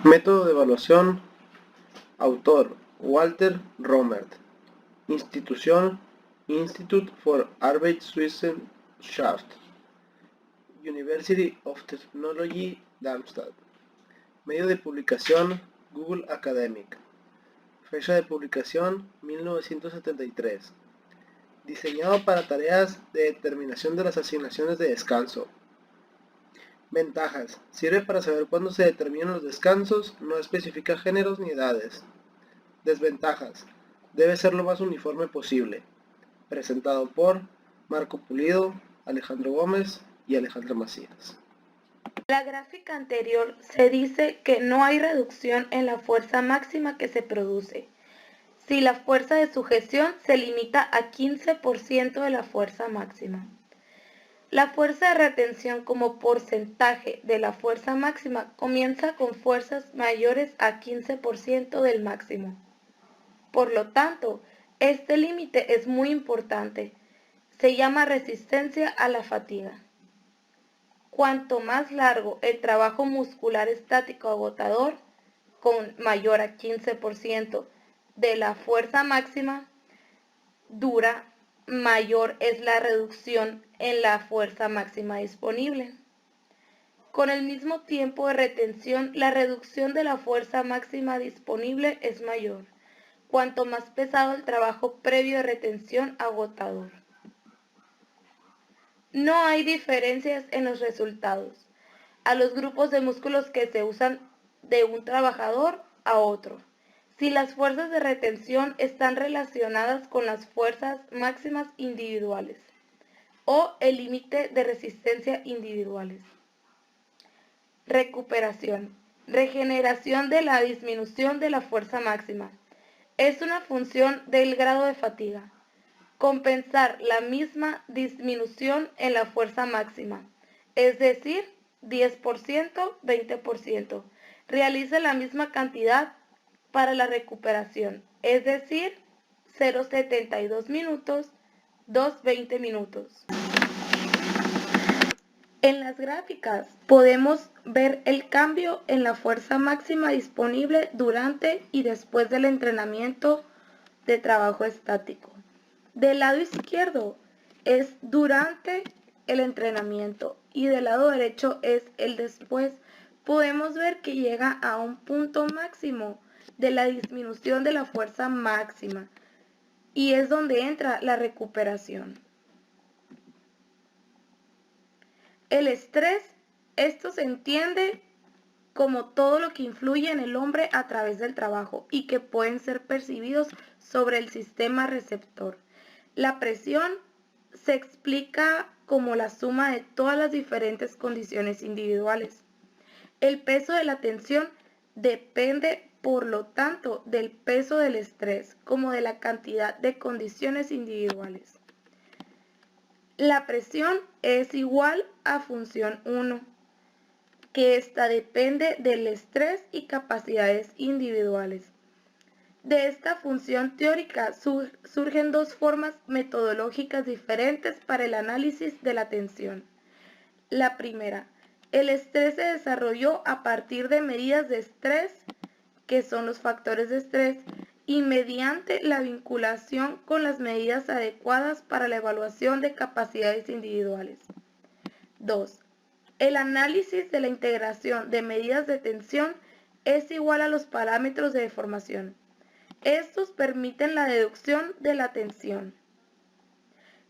Método de evaluación. Autor: Walter Rommert. Institución: Institute for Arbeitswissenschaft, University of Technology, Darmstadt. Medio de publicación: Google Academic. Fecha de publicación: 1973. Diseñado para tareas de determinación de las asignaciones de descanso. Ventajas: sirve para saber cuándo se determinan los descansos, no especifica géneros ni edades. Desventajas: debe ser lo más uniforme posible. Presentado por Marco Pulido, Alejandro Gómez y Alejandra Macías. En la gráfica anterior se dice que no hay reducción en la fuerza máxima que se produce si la fuerza de sujeción se limita a 15% de la fuerza máxima. La fuerza de retención como porcentaje de la fuerza máxima comienza con fuerzas mayores a 15% del máximo. Por lo tanto, este límite es muy importante. Se llama resistencia a la fatiga. Cuanto más largo el trabajo muscular estático agotador, con mayor a 15% de la fuerza máxima, dura, mayor es la reducción en la fuerza máxima disponible. Con el mismo tiempo de retención, la reducción de la fuerza máxima disponible es mayor, cuanto más pesado el trabajo previo de retención agotador. No hay diferencias en los resultados a los grupos de músculos que se usan de un trabajador a otro, si las fuerzas de retención están relacionadas con las fuerzas máximas individuales o el límite de resistencia individuales. Recuperación. Regeneración de la disminución de la fuerza máxima. Es una función del grado de fatiga. Compensar la misma disminución en la fuerza máxima, es decir, 10%, 20%. Realice la misma cantidad para la recuperación, es decir, 0,72 minutos, 2,20 minutos. En las gráficas podemos ver el cambio en la fuerza máxima disponible durante y después del entrenamiento de trabajo estático. Del lado izquierdo es durante el entrenamiento y del lado derecho es el después. Podemos ver que llega a un punto máximo de la disminución de la fuerza máxima y es donde entra la recuperación. El estrés, esto se entiende como todo lo que influye en el hombre a través del trabajo y que pueden ser percibidos sobre el sistema receptor. La presión se explica como la suma de todas las diferentes condiciones individuales. El peso de la tensión depende, por lo tanto, del peso del estrés, como de la cantidad de condiciones individuales. La presión es igual a función 1, que esta depende del estrés y capacidades individuales. De esta función teórica surgen dos formas metodológicas diferentes para el análisis de la tensión. La primera, el estrés se desarrolló a partir de medidas de estrés, que son los factores de estrés, y mediante la vinculación con las medidas adecuadas para la evaluación de capacidades individuales. 2. El análisis de la integración de medidas de tensión es igual a los parámetros de deformación. Estos permiten la deducción de la tensión.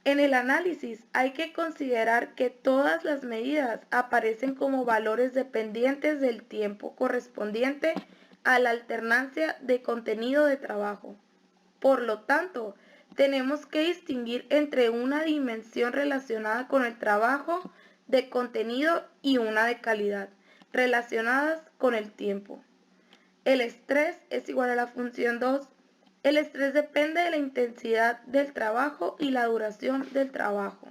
En el análisis hay que considerar que todas las medidas aparecen como valores dependientes del tiempo correspondiente a la alternancia de contenido de trabajo. Por lo tanto, tenemos que distinguir entre una dimensión relacionada con el trabajo de contenido y una de calidad, relacionadas con el tiempo. El estrés es igual a la función 2. El estrés depende de la intensidad del trabajo y la duración del trabajo.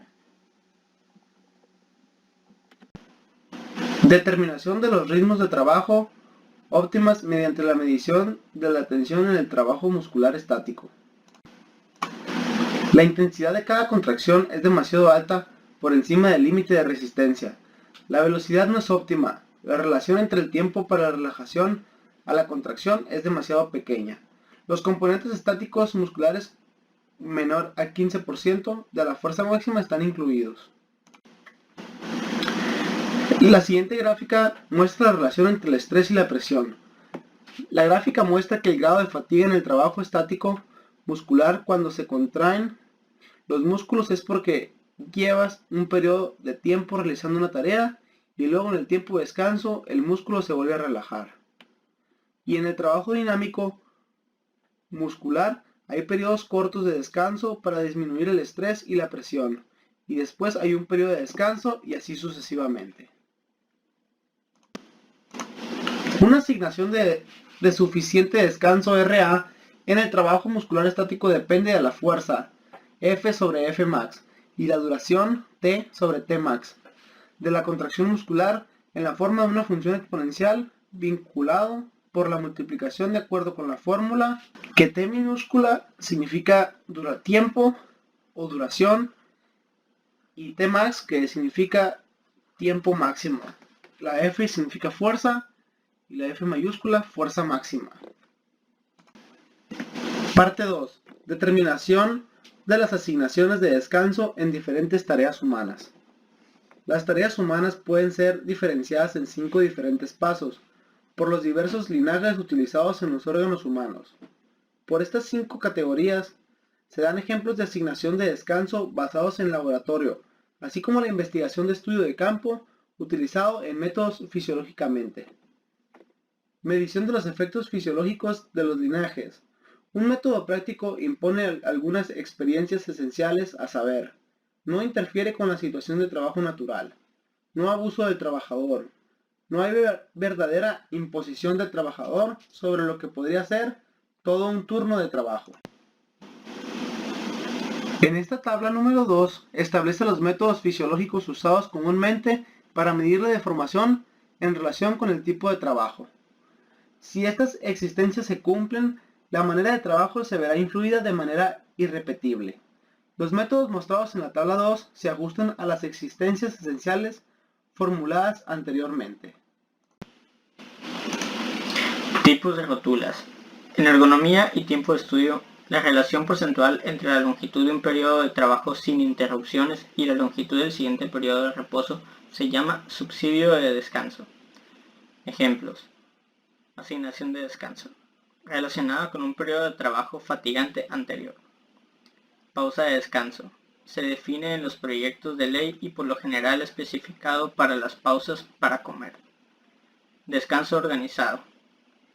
Determinación de los ritmos de trabajo óptimas mediante la medición de la tensión en el trabajo muscular estático. La intensidad de cada contracción es demasiado alta por encima del límite de resistencia. La velocidad no es óptima La relación entre el tiempo para la relajación a la contracción es demasiado pequeña. Los componentes estáticos musculares menor a 15% de la fuerza máxima están incluidos. La siguiente gráfica muestra la relación entre el estrés y la presión. La gráfica muestra que el grado de fatiga en el trabajo estático muscular cuando se contraen los músculos es porque llevas un periodo de tiempo realizando una tarea y luego en el tiempo de descanso el músculo se vuelve a relajar. Y en el trabajo dinámico muscular hay periodos cortos de descanso para disminuir el estrés y la presión, y después hay un periodo de descanso y así sucesivamente. Una asignación de suficiente descanso RA en el trabajo muscular estático depende de la fuerza F sobre F max y la duración T sobre T max de la contracción muscular en la forma de una función exponencial vinculado por la multiplicación de acuerdo con la fórmula que T minúscula significa tiempo o duración y T max que significa tiempo máximo. La F significa fuerza y la F mayúscula fuerza máxima. Parte 2. Determinación de las asignaciones de descanso en diferentes tareas humanas. Las tareas humanas pueden ser diferenciadas en 5 diferentes pasos por los diversos linajes utilizados en los órganos humanos. Por estas 5 categorías se dan ejemplos de asignación de descanso basados en laboratorio, así como la investigación de estudio de campo utilizado en métodos fisiológicamente. Medición de los efectos fisiológicos de los linajes. Un método práctico impone algunas experiencias esenciales a saber. No interfiere con la situación de trabajo natural. No abuso del trabajador. No hay verdadera imposición del trabajador sobre lo que podría ser todo un turno de trabajo. En esta tabla número 2 establece los métodos fisiológicos usados comúnmente para medir la deformación en relación con el tipo de trabajo. Si estas existencias se cumplen, la manera de trabajo se verá influida de manera irrepetible. Los métodos mostrados en la tabla 2 se ajustan a las existencias esenciales formuladas anteriormente. Tipos de rótulas. En ergonomía y tiempo de estudio, la relación porcentual entre la longitud de un periodo de trabajo sin interrupciones y la longitud del siguiente periodo de reposo se llama subsidio de descanso. Ejemplos. Asignación de descanso, relacionada con un periodo de trabajo fatigante anterior. Pausa de descanso. Se define en los proyectos de ley y por lo general especificado para las pausas para comer. Descanso organizado.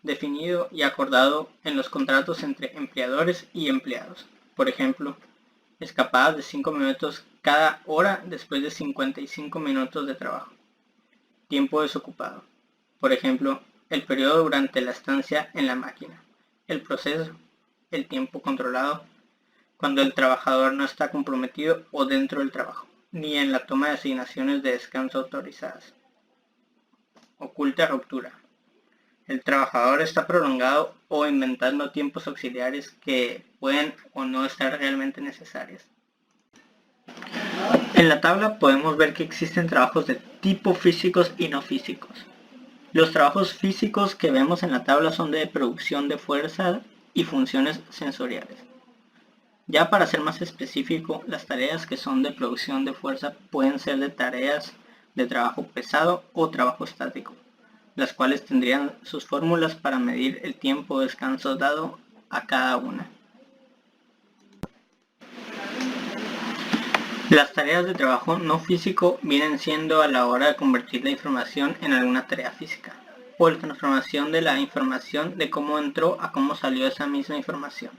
Definido y acordado en los contratos entre empleadores y empleados. Por ejemplo, escapadas de 5 minutos cada hora después de 55 minutos de trabajo. Tiempo desocupado. Por ejemplo, el periodo durante la estancia en la máquina. El proceso. El tiempo controlado. Cuando el trabajador no está comprometido o dentro del trabajo, ni en la toma de asignaciones de descanso autorizadas. Oculta ruptura. El trabajador está prolongado o inventando tiempos auxiliares que pueden o no estar realmente necesarios. En la tabla podemos ver que existen trabajos de tipo físicos y no físicos. Los trabajos físicos que vemos en la tabla son de producción de fuerza y funciones sensoriales. Ya para ser más específico, las tareas que son de producción de fuerza pueden ser de tareas de trabajo pesado o trabajo estático, las cuales tendrían sus fórmulas para medir el tiempo de descanso dado a cada una. Las tareas de trabajo no físico vienen siendo a la hora de convertir la información en alguna tarea física, o la transformación de la información de cómo entró a cómo salió esa misma información.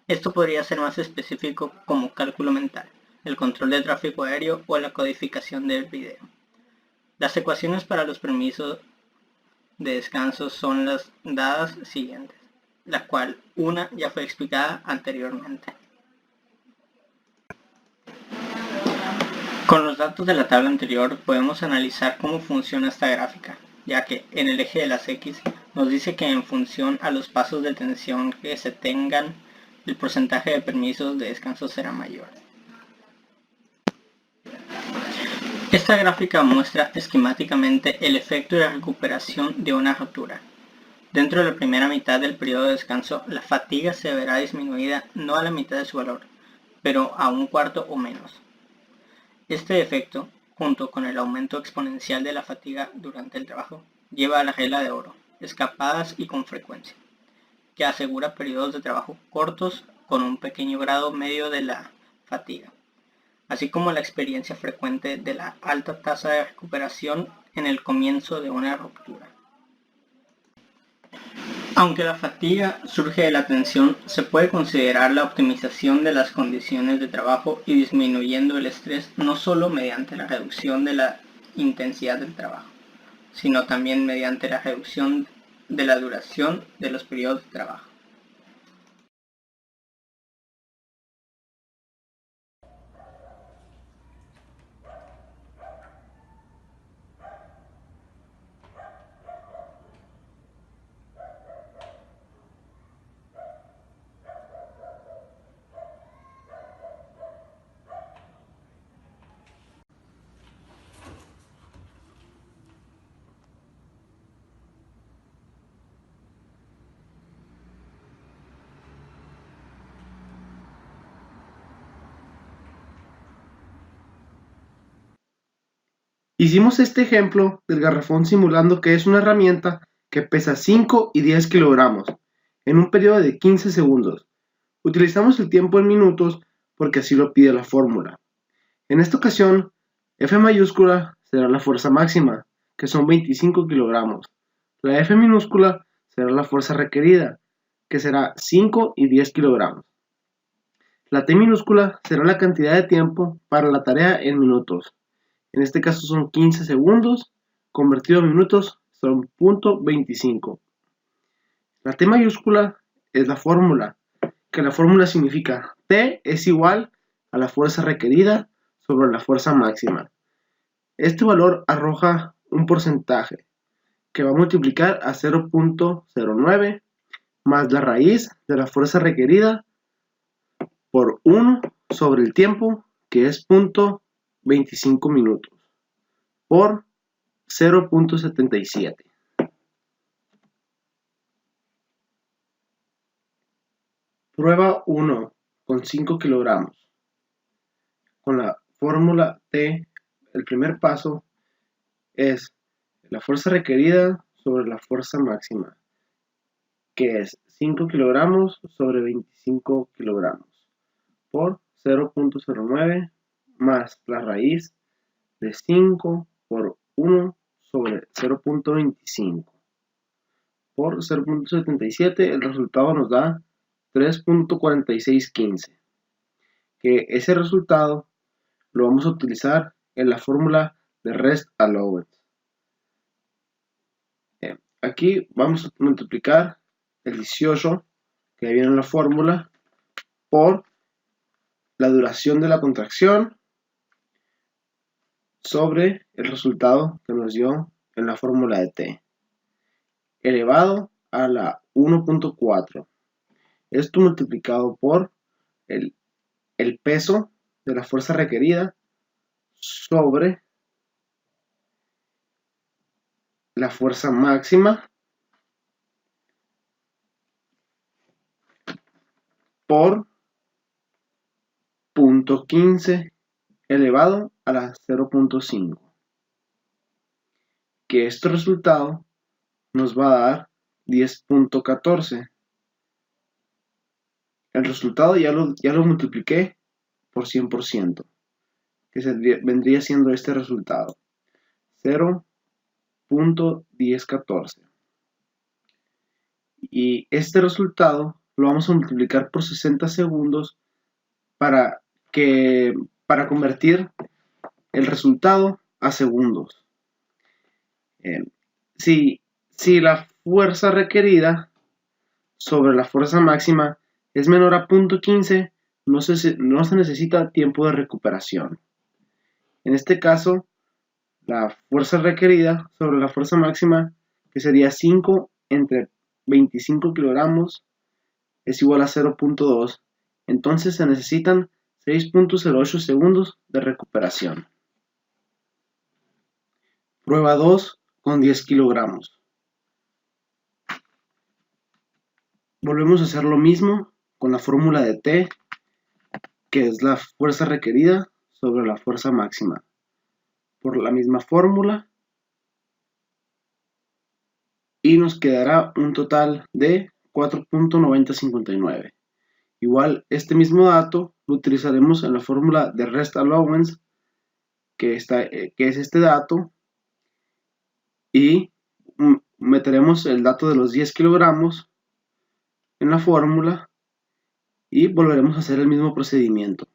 Esto podría ser más específico como cálculo mental, el control de tráfico aéreo o la codificación del video. Las ecuaciones para los permisos de descanso son las dadas siguientes, la cual una ya fue explicada anteriormente. Con los datos de la tabla anterior podemos analizar cómo funciona esta gráfica, ya que en el eje de las X nos dice que en función a los pasos de tensión que se tengan, el porcentaje de permisos de descanso será mayor. Esta Esta gráfica muestra esquemáticamente el efecto de recuperación de una rotura. Dentro de la primera mitad del periodo de descanso, la fatiga se verá disminuida no a la mitad de su valor, pero a un cuarto o menos. Este efecto, junto con el aumento exponencial de la fatiga durante el trabajo, lleva a la regla de oro, escapadas y con frecuencia, que asegura periodos de trabajo cortos con un pequeño grado medio de la fatiga, así como la experiencia frecuente de la alta tasa de recuperación en el comienzo de una ruptura. Aunque la fatiga surge de la tensión, se puede considerar la optimización de las condiciones de trabajo y disminuyendo el estrés no solo mediante la reducción de la intensidad del trabajo, sino también mediante la reducción de la duración de los periodos de trabajo. Hicimos este ejemplo del garrafón simulando que es una herramienta que pesa 5 y 10 kilogramos en un periodo de 15 segundos. Utilizamos el tiempo en minutos porque así lo pide la fórmula. En esta ocasión, F mayúscula será la fuerza máxima, que son 25 kilogramos. La F minúscula será la fuerza requerida, que será 5 y 10 kilogramos. La T minúscula será la cantidad de tiempo para la tarea en minutos. En este caso son 15 segundos, convertido a minutos son .25. La T mayúscula es la fórmula, que la fórmula significa T es igual a la fuerza requerida sobre la fuerza máxima. Este valor arroja un porcentaje que va a multiplicar a 0.09 más la raíz de la fuerza requerida por 1 sobre el tiempo, que es 25 minutos, por 0.77. Prueba 1 con 5 kilogramos. Con la fórmula T, el primer paso es la fuerza requerida sobre la fuerza máxima, que es 5 kilogramos sobre 25 kilogramos, por 0.09 más la raíz de 5 por 1 sobre 0.25 por 0.77. El resultado nos da 3.4615, que ese resultado lo vamos a utilizar en la fórmula de rest allowance. Aquí vamos a multiplicar el 18 que viene en la fórmula por la duración de la contracción sobre el resultado que nos dio en la fórmula de T, elevado a la 1.4. Esto multiplicado por el peso de la fuerza requerida sobre la fuerza máxima por 0.15 elevado a la 0.5, que este resultado nos va a dar 10.14. El resultado ya lo multipliqué por 100%, que vendría siendo este resultado, 0.1014. Y este resultado lo vamos a multiplicar por 60 segundos para convertir el resultado a segundos. Si la fuerza requerida sobre la fuerza máxima es menor a 0.15, no se necesita tiempo de recuperación. En este caso, la fuerza requerida sobre la fuerza máxima, que sería 5 entre 25 kilogramos, es igual a 0.2. Entonces se necesitan 6.08 segundos de recuperación. Prueba 2 con 10 kilogramos. Volvemos a hacer lo mismo con la fórmula de T, que es la fuerza requerida sobre la fuerza máxima. Por la misma fórmula, y nos quedará un total de 4.9059. Igual, este mismo dato lo utilizaremos en la fórmula de Rest Allowance, que es este dato, y meteremos el dato de los 10 kilogramos en la fórmula y volveremos a hacer el mismo procedimiento.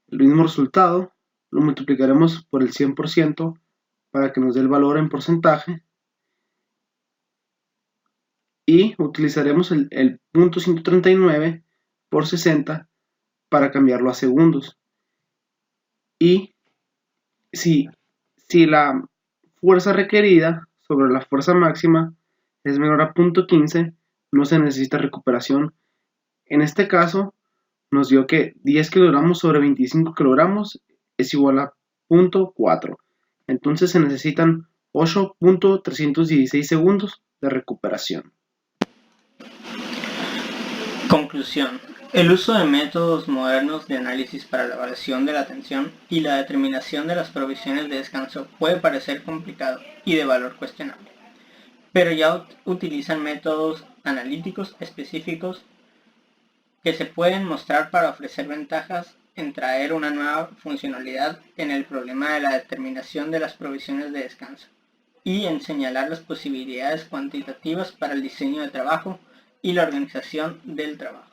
El mismo resultado lo multiplicaremos por el 100% para que nos dé el valor en porcentaje, y utilizaremos el punto 139 por 60 para cambiarlo a segundos. Y si la fuerza requerida sobre la fuerza máxima es menor a 0.15, no se necesita recuperación. En este caso nos dio que 10 kilogramos sobre 25 kilogramos es igual a 0.4. Entonces se necesitan 8.316 segundos de recuperación. Conclusión. El uso de métodos modernos de análisis para la evaluación de la atención y la determinación de las provisiones de descanso puede parecer complicado y de valor cuestionable, pero ya utilizan métodos analíticos específicos que se pueden mostrar para ofrecer ventajas en traer una nueva funcionalidad en el problema de la determinación de las provisiones de descanso y en señalar las posibilidades cuantitativas para el diseño de trabajo y la organización del trabajo.